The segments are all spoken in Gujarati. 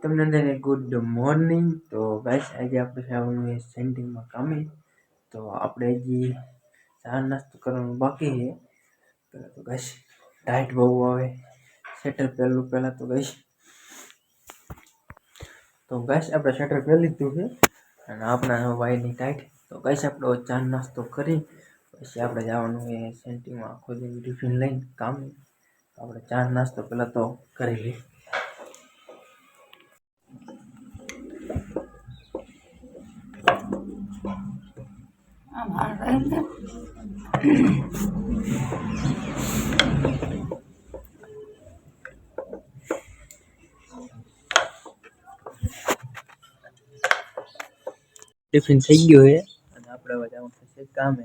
તમને બધાને ગુડ મોર્નિંગ. તો ગાઈસ આજે આપણે જવાનું છે સેન્ટિંગમાં કામે. તો આપણે હજી ચા નાસ્તો કરવાનું બાકી છે. પહેલાં તો ગાઈસ ટાઈટ બહુ આવે સ્વેટર પહેલાં તો ગાઈસ આપણે સ્વેટર પહેરી લીધું છે અને આપણા ભાઈની ટાઈટ. તો ગાઈસ આપણે ચા નાસ્તો કરી પછી આપણે જવાનું છે સેન્ટિંગમાં આખો દિવસ ટિફિન લઈને કામે. આપણે ચા નાસ્તો પહેલાં તો કરી લઈએ. ટિફિન થઈ ગયું છે અને આપણે હવે જવાનું થશે કામે.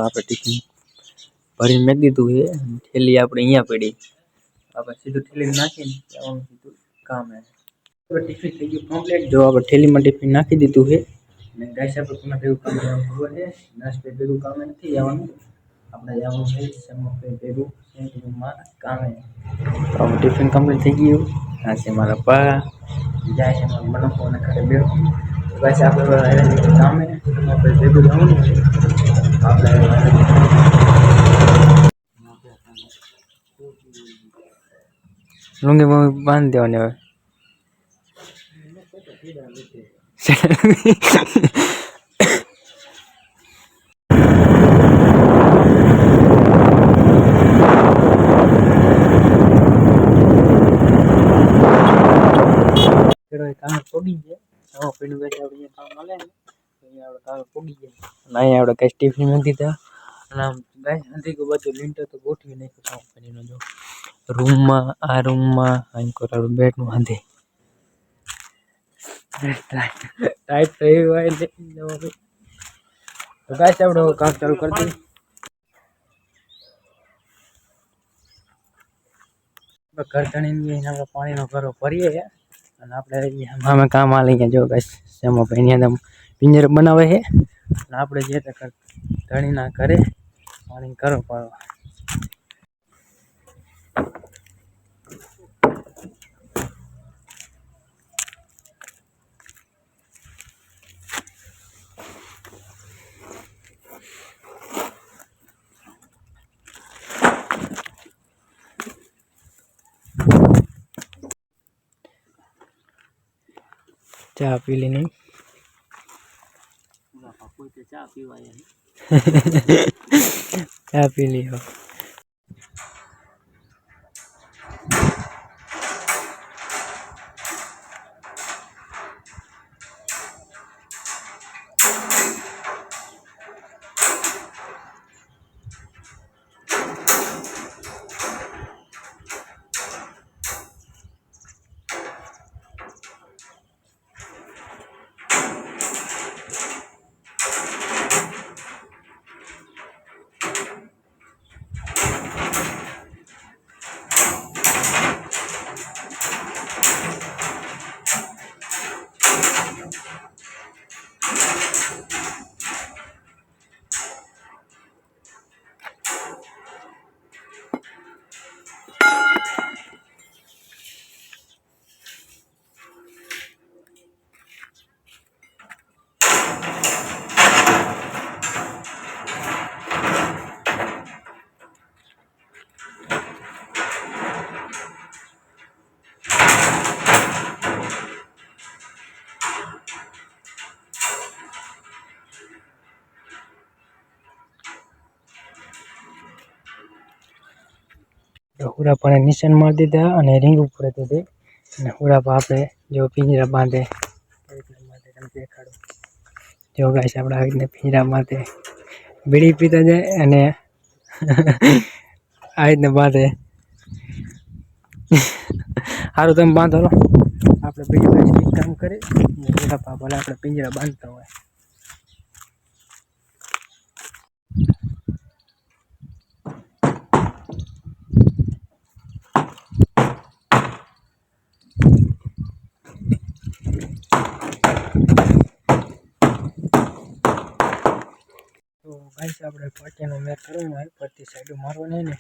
આપણે ટિફિન ભરીને મેં દીધું છે. થેલી આપણે અહીંયા પડી, આપણે સીધું થેલી નાખીને જવાનું સીધું કામે. ટિફિન થઈ ગયું કમ્પ્લીટ. જો આપણે થેલીમાં ટિફિન નાખી દીધું છે અને ગાઈસ આપણે કોના ભેગું કામ જવાનું ખબર છે? નાસ્તે ભેગું કામે નથી જવાનું, આપણે જવાનું છે સમોસા ભેગું સેન્ટિંગમાં કામે. આપણે ટિફિન કમ્પ્લીટ થઈ ગયું. આ છે મારા પા જાય છે મારા મનોફોને ઘરે બેઠું. બસ આપણે કામે આપણે ભેગું જવાનું છે. આપણે લુંગી બુંગી બાંધી દેવાની હવે. કામ પોગી જાય પેલું આપણે કામ મળે ને અહીંયા આપણે કામ પોગી જાય. અહીંયા આપણે કઈ ટિફિન નથી દીધા અને આમ ગાઈસ નથી કે બધું લીંટર તો ગોઠવી નાખ્યું કંપનીનો. જો રૂમમાં આ રૂમમાં અહીં કોરાડું બેડનું હાંધે ટાઈટ તો એવી હોય ને. તો ગાઈસ આપણે કામ ચાલુ કરી દઈએ. ઘર ધણીને આપણે પાણીનો ઘરો ભરીએ અને આપણે અમે કામ આ લઈ ગયા. જો ગાઈસ સેમો ભાઈ અંદર પિંજર બનાવે છે અને આપણે જે ધણીના ઘરે પાણી ઘરો પાડવા. ચા પી લી નહીં? ચા પીવાય ચા પી લી હો. હુરાપાને નિશાન મારી દીધા અને રીંગ ઉપર દીધી અને હુરાપા આપણે જો પિંજરા બાંધે દેખાડો. જો ગાઈસ આપણે આવી રીતના પિંજરા બાંધે બીડી પીતા જાય અને આ રીતના બાંધે. સારું તમે બાંધો આપણે બીજું કઈ કામ કરે હુરાપા ભલે આપણે પિંજરા બાંધતા હોય. તો ગાઈસ આપણે પાટિયાનો મેર કરવાનો હોય, ફરતી સાઈડો મારવાની ને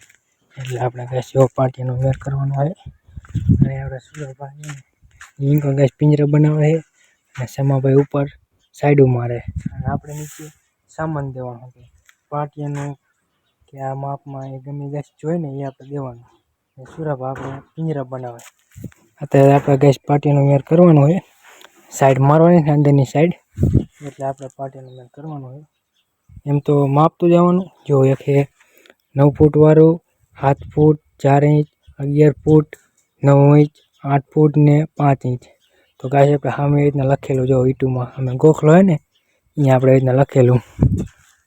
એટલે આપણે ગાઈસ જો પાટિયાનો મેર કરવાનો હોય અને આપણે સુરત પાણી ઇनको ગેસ પિંજરા બનાવે છે અને સમાભાઈ ઉપર સાઈડો મારે અને આપણે નીચે સામાન દેવાનો છે પાટિયાનું કે આ માપમાં એ ગમે ગેસ જોઈએ ને એ આપણે દેવાનું. સુરાભા આપણે પિંજરા બનાવે. અત્યારે આપણે ગેસ પાટિયાનો મેર કરવાનો હોય, સાઈડ મારવાની છે અંદરની સાઈડ, એટલે આપણે પાટિયાનો મેર કરવાનો હોય. એમ તો માપતું જવાનું, જો એક 9 ફૂટ વાળું, 7 ફૂટ, 4 ઇંચ, 11 ફૂટ, 9 ઇંચ, 8 ફૂટ ને 5 ઇંચ. તો ગાય આપણે સામે એ રીતના લખેલું જો ઈટુમાં અમે ગોખલો હોય ને અહીંયા આપણે એ રીતના લખેલું,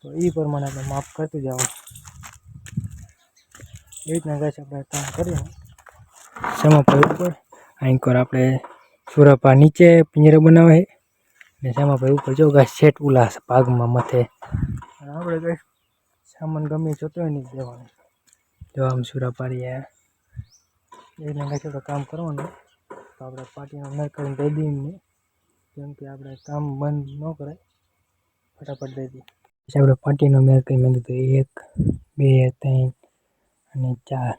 તો એ પ્રમાણે આપણે માપ કરતું જવાનું. એ રીતના ગાય આપણે કામ કરીએ. સમાભાઈ ઉપર અહીં આપણે સુરાપા નીચે પિંજરા બનાવે છે ને સમાભાઈ ઉપર જો ગાય સેટ ઉલા ભાગમાં મથે. અને આપણે ગાય સામાન ગમે જોતો હોય નહીં દેવાનું. જો આમ સુરાપારી એ રીતના ગાય આપણે કામ કરવાનું. તો આપણે પાટીનો મેર કરીને દઈ દઈએ ને, કેમ કે આપણે કામ બંધ ન કરાય, ફટાફટ દઈ દઈએ. પછી આપણે પાટીનો મેર કરી મેં કીધું 1, 2, 3 અને 4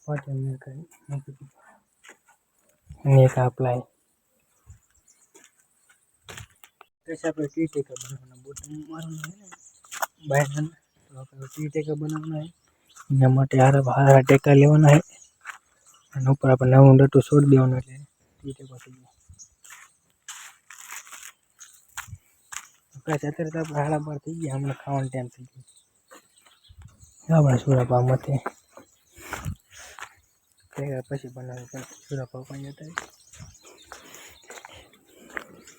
પાટીનો મેર કરી મૂકી દીધું. અને એક અપ્લાય પછી આપણે ટી ટેકા બનાવવાના, બોટમ મારવાનું હોય ને બાયના, તો આપણે ટી ટેકા બનાવવાના હોય. એના માટે હારા ટેકા લેવાના હોય અને ઉપર આપણે નવું ડટું છોડી દેવાનું એટલે ટી ટેકો થઈ જાય. અત્યારે તો આપણે 12:30 થઈ ગયા, હમણાં ખાવાનો ટાઈમ થઈ ગયો. આપણા સુરાપામાંથી પછી બનાવી પણ સુરાપા પણ જતા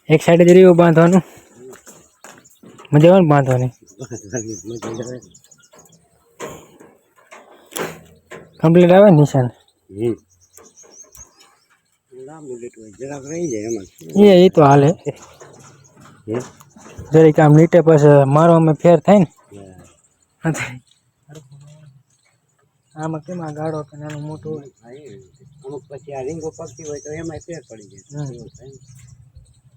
એક સાઈડ જ રહ્યું બાંધવાનું, મજા આવે ને બાંધવાની. કમ્પ્લીટ આવે નિશાન એ તો હાલે જરીક આમ લીટે પછી મારવામાં ફેર થાય ને. આમાં કેમાં ગાળો કે નાનું મોટું હોય, અમુક પછી આ રીંગો પકતી હોય તો એમાં ફેર પડી જાય.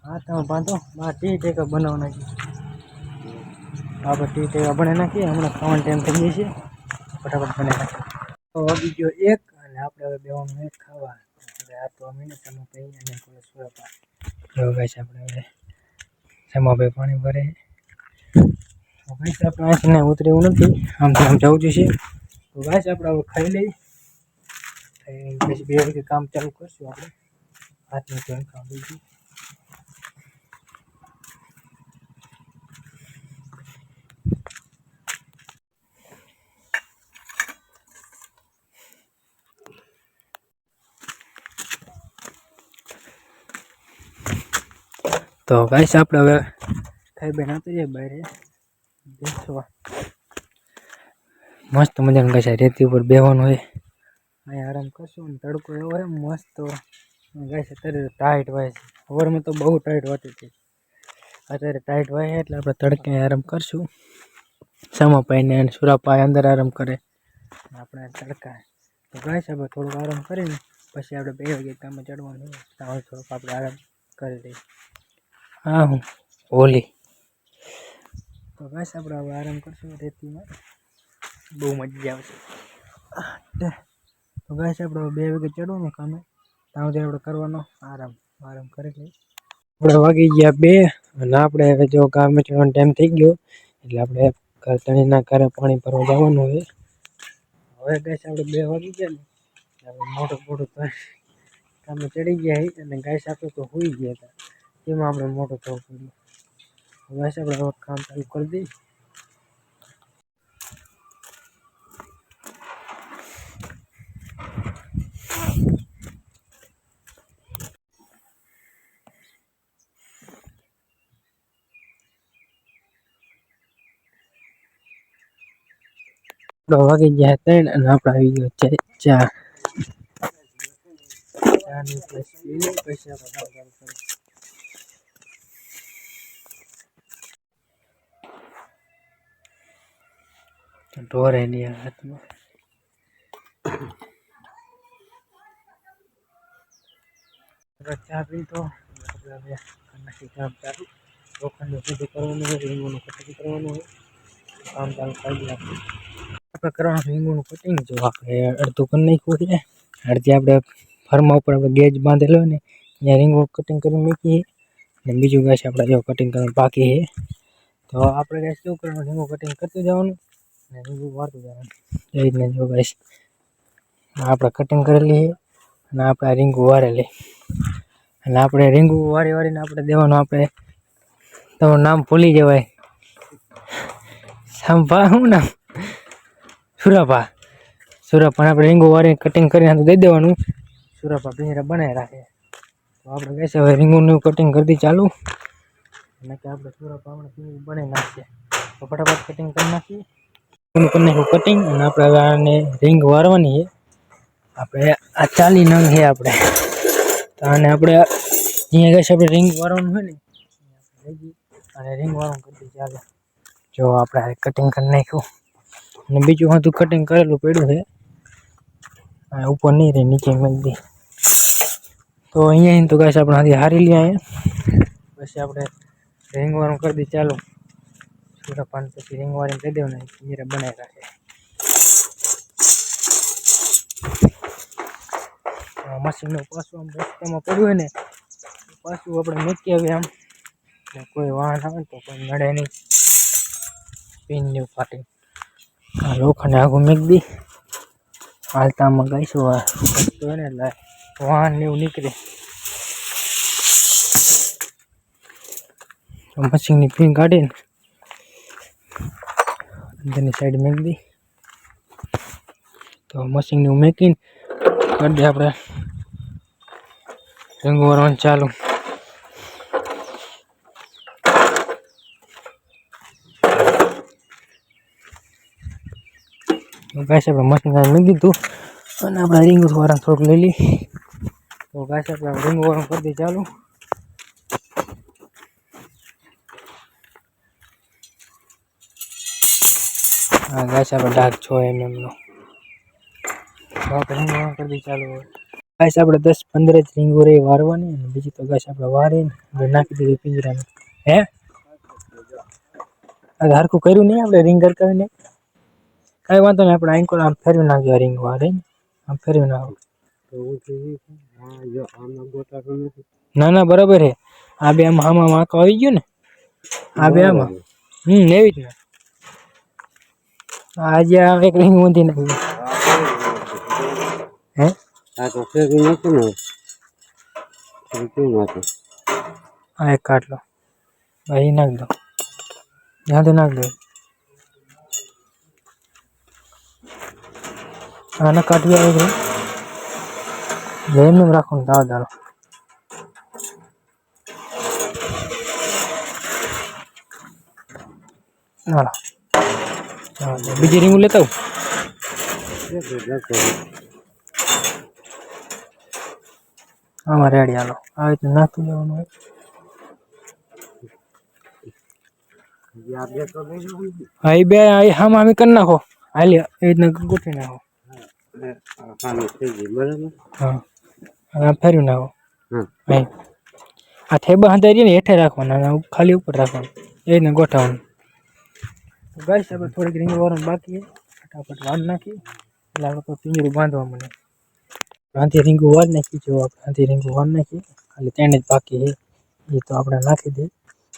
હા તમે બાંધો, ટી ટેકા બનાવવાના છે. આપણે ટી ટેકા બને નાખીએ, હમણાં ખાવાનો ટાઈમ થઈ જાય છે, ફટાફટ બને નાખીએ. તો વાગી ગયો 1 અને આપણે હવે બેવાનું એક ખાવા. આ તો મિનિટમાં થઈ અને સુરાપા જો ગાઈસ આપણે હવે સમાભાઈ પાણી ભરે. ગાઈસ આપણે અહીંથી ઉતરે એવું નથી, આમથી આમ જવું જોઈએ. તો ગાઈસ આપણે હવે ખાઈ લઈ, પછી 2 વાગે કામ ચાલુ કરશું આપણે. હાથનું જોઈને કામ બીજું. તો ગાઈસ આપણે હવે ખાઈ બેન આવતી જાય બહાર બેસવા. મસ્ત મજાનું ગાઈસ રેતી ઉપર બેવાનું હોય, અહીંયા આરામ કરશું ને તડકો એવો હોય મસ્ત. ગાઈસ અત્યારે ટાઈટ વાય છે, સવારમાં તો બહુ ટાઈટ વાતી હતી, અત્યારે ટાઈટ વાય એટલે આપણે તડકે આરામ કરશું. સમાભાઈને અને સુરાપાઈ અંદર આરામ કરે, આપણે તડકા. તો ગાઈસ આપણે થોડુંક આરામ કરીને પછી આપણે 2 વાગે કામે ચડવાનું હોય, ત્યાં થોડુંક આપણે આરામ કરી દઈએ. હા હું હોલી. તો ગાઈસ આપણે હવે આરામ કરશું રેતીમાં, બહુ મજા આવશે. તો ગાઈસ આપણે 2 વાગે ચડવાનું કામે, ત્યાં સુધી આપણે કરવાનો આરામ કરી લઈએ. આપણે વાગી ગયા 2 અને આપણે હવે જો કામે ચડવાનો ટાઈમ થઈ ગયો એટલે આપણે તણીના ઘરે પાણી ભરવા જવાનું હોય. હવે ગાઈસ આપણે 2 વાગી ગયા ને આપણે મોટું કામે ચડી ગયા અને ગાઈસ આપણે તો હોઈ ગયા હતા, એમાં આપણે મોટું થવું પડ્યું. ગાઈસ આપણે કામ ચાલુ કરી દઈએ. વાગી ગયા 3 અને આપણે આવી ગયો છે 4. ચાની પ્લસ પૈસા ઢોરે ની હાથમાં ચા પીતો આપણે કામ ચાલુ. લોખંડ સુધી કરવાનું હોય, રીંગણનું કટિંગ કરવાનું હોય, કામ ચાલુ કરી આપણે કરવાનું રીંગણનું કટિંગ. જો આપણે અડધું કરી નાખ્યું છે, અડધી આપણે ફર્મા ઉપર આપણે ગેજ બાંધેલો હોય ને ત્યાં રીંગો કટિંગ કરી મૂકીએ અને બીજું ગાઈસ આપણે જો કટિંગ કરવાનું બાકી છે. તો આપણે ગાઈસ શું કરવાનું, રીંગો કટિંગ કરતું જવાનું અને રીંગો વાળતું જવાનું. એ રીતના જો ગાઈસ આપણે કટિંગ કરેલી અને આપણે રીંગો વાળેલી અને આપણે રીંગો વાળીને આપણે દેવાનું. આપણે તમારું નામ ભૂલી જવાય, સાંભા શું નામ, સુરાભા. આપણે રીંગો વાળીને કટિંગ કરીને દઈ દેવાનું. સુરાભા પિંજરા બનાવી રાખે. તો આપણે કહેશે હવે રીંગોનું કટિંગ કરતી ચાલુ અને કે આપણે સુરાભા હમણાં પિંજરું બનાવી નાખીએ. તો ફટાફટ કટિંગ કરી નાખીએ. કરી નાખ્યું કટિંગ અને આપણે હવે આને રીંગ વાળવાની છે. આપણે આ 40 નંગ છે આપણે. તો આને આપણે અહીંયા કહેશે આપણે રીંગ વાળવાનું હોય ને અને રીંગ વાળવાનું કરતી ચાલે. જો આપણે કટિંગ કરી નાખ્યું અને બીજું હતું કટિંગ કરેલું પડ્યું છે. ઉપર નહીં રહે, નીચે મેળી દે. તો અહીંયા તો ગાઈસ આપણે હાથી હારી લઈએ. અહીંયા પછી આપણે રીંગ વાળું કરી દઈએ ચાલુ. સુરાપાન પછી રીંગ વાળીને દઈ દેવાનું, પિંજરા બનાવી રાખે. મશીનનું પાછું આમ રસ્તામાં પડ્યું હોય ને પાછું આપણે મૂકી આવીએ આમ, કોઈ વાહન આવે તો કોઈ નડે નહીં. પિન ને ફાટી આ લોખંડ આગું મૂકી દી. હાલતામાં ગાઈશું વસ્તુ હોય ને એટલે વાહન ને એવું નીકળે. મશીનની પિન કાઢીને અંદરની સાઈડ મૂકી દી. તો મશીનને મૂકીને કરી દે આપણે રીંગ વાળવાનું ચાલુ. ગાઈસ આપણે મશીન મૂકી દીધું અને આપણે રીંગ વાળવાનું થોડુંક લઈ લઈ. તો ગાઈસ આપણે રીંગ વાળવાનું કરી દઈએ ચાલુ. હા ગાઈસ આપણે ડાઘ 6 mm નો. તો આપણે રીંગ વાળવાનું કરી દઈએ ચાલુ. ગાઈસ આપણે 10-15 જ રીંગો રે વારવાની અને બીજી તો ગાઈસ આપણે વારીને નાખી દીધી પિંજરામાં. હે આ હરખું કર્યું નહીં આપણે રીંગ કરકાવીને. કાંઈ વાંધો નહીં, આપણે આંકોલ આમ ફેરવી નાખજો. રીંગ વાળીને આમ ફેરવી નાખો. ના બરાબર હે. આ બે આમાં આંકો આવી ગયો ને, આ બે આમાં એવી જ ને. આજે એક રીંગ ઊંધી નાખી. હે તો ફેરવી નાખું ને. હા એક કાઢ લો, અહીં નાખ દો, ત્યાંથી નાખ દો. આને કાઢવી આવે છે એમને રાખવાનું. દાવ દાડો હાલો. બીજી રીંગ લેતા આમાં રેડી. હાલો આવી રીતે નાખતું જવાનું હોય. હા એ બે હામાં અમે કરી નાખો. હાલી એ રીતના ગોઠવી નાખો. હા ફેરવી નાખો. આ થેબા હંધાઈ ને હેઠે રાખવાના, ખાલી ઉપર રાખવાનું, એ રીતના ગોઠવવાનું. ગાઈસ આપણે થોડીક રીંગ વાળવાનું બાકી છે, ફટાફટ વાર નાખી એટલે આપણે કોઈ પિંજરું બાંધવા મળે. હાથી રીંગું વાર નાખી. જો આપણે હાથી રીંગું વાર નાખી, ખાલી 3 જ બાકી છે, એ તો આપણે નાખી દઈએ.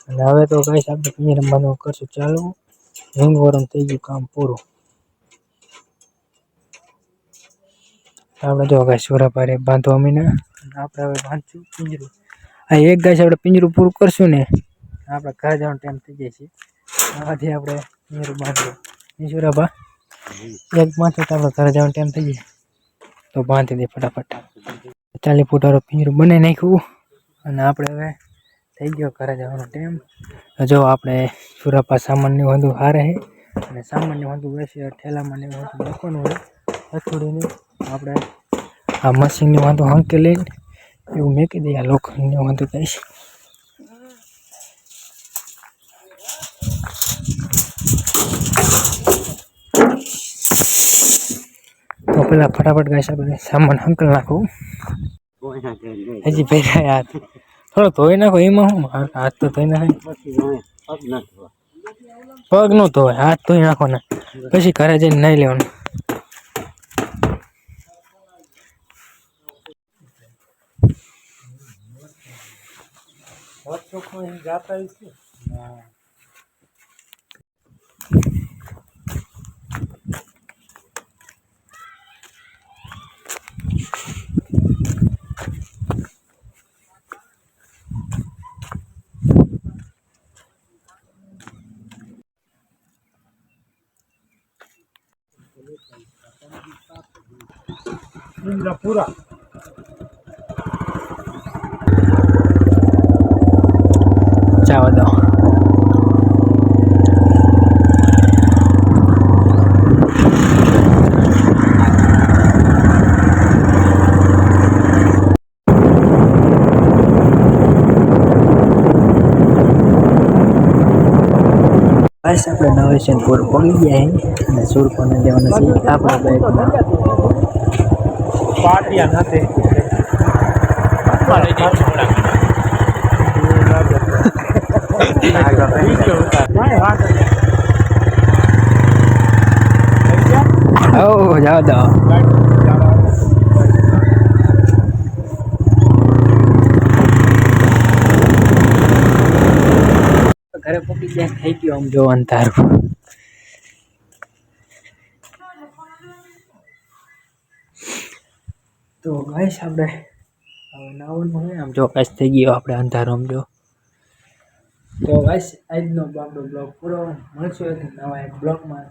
અને હવે તો ગાઈસ આપણે પિંજરા બાંધવાનું કરશું ચાલુ. રીંગ વાળવાનું થઈ ગયું કામ પૂરું. આપણે જો ગાઈસ સુરાભારે બાંધવા મીના આપણે હવે બાંધશું પિંજરું. આ એક ગાઈસ આપણે પિંજરું પૂરું કરશું ને આપણે ઘરે જવાનો ટાઈમ થઈ જાય છે. આથી આપણે પિંજરું બાંધવું સુરાભા એક બાંધશું તો આપણે ઘરે જવાનો ટાઈમ થઈ જાય. તો બાંધી દે ફટાફટ. 40 ફૂટ વાળું પિંજરું બનાવી નાખ્યું અને આપણે હવે થઈ ગયો ઘરે જવાનો ટાઈમ. જો આપણે સુરાભા સામાનની વધુ હારે છે અને સામાનની વધુ બેસે ઠેલામાં ને વધુ મૂકવાનું હોય હથોડીને. આપણે આ મશીનની વાંધો હંકે લઈને એવું મૂકી દઈએ. આ લોખંડની વાંધો કહીશ. તો પેલા ફટાફટ ગાઈસ આપણે સામાન હંકલ નાખવું. હજી પહેલા હાથ થોડો ધોઈ નાખો. એમાં શું હાથ તો ધોઈ નાખે. પગ નો ધોય, હાથ ધોઈ નાખો ને પછી ઘરે જઈને નાઈ લેવાનું. વોટ્સઅપમાં જાતા છે. હા પૂરા જવા દો. બસ આપણે નવેશનપુર પહોંચી ગયા છે અને સુરપાને જવાના છે આપણા બાઇકમાં. પાટિયા નથી ઓ જાઓ દો. ઘરે પહોંચી ગયા થઈ ગયો આમ જોવાનું તારું. તો ગાઈસ આપણે હવે નાવાનું હોય આમ જો ગાઈસ થઈ ગયો આપણે અંધારો આમ જો. તો ગાઈસ આજનો આપણો બ્લોગ પૂરો મળશું એક નવા એક બ્લોગમાં.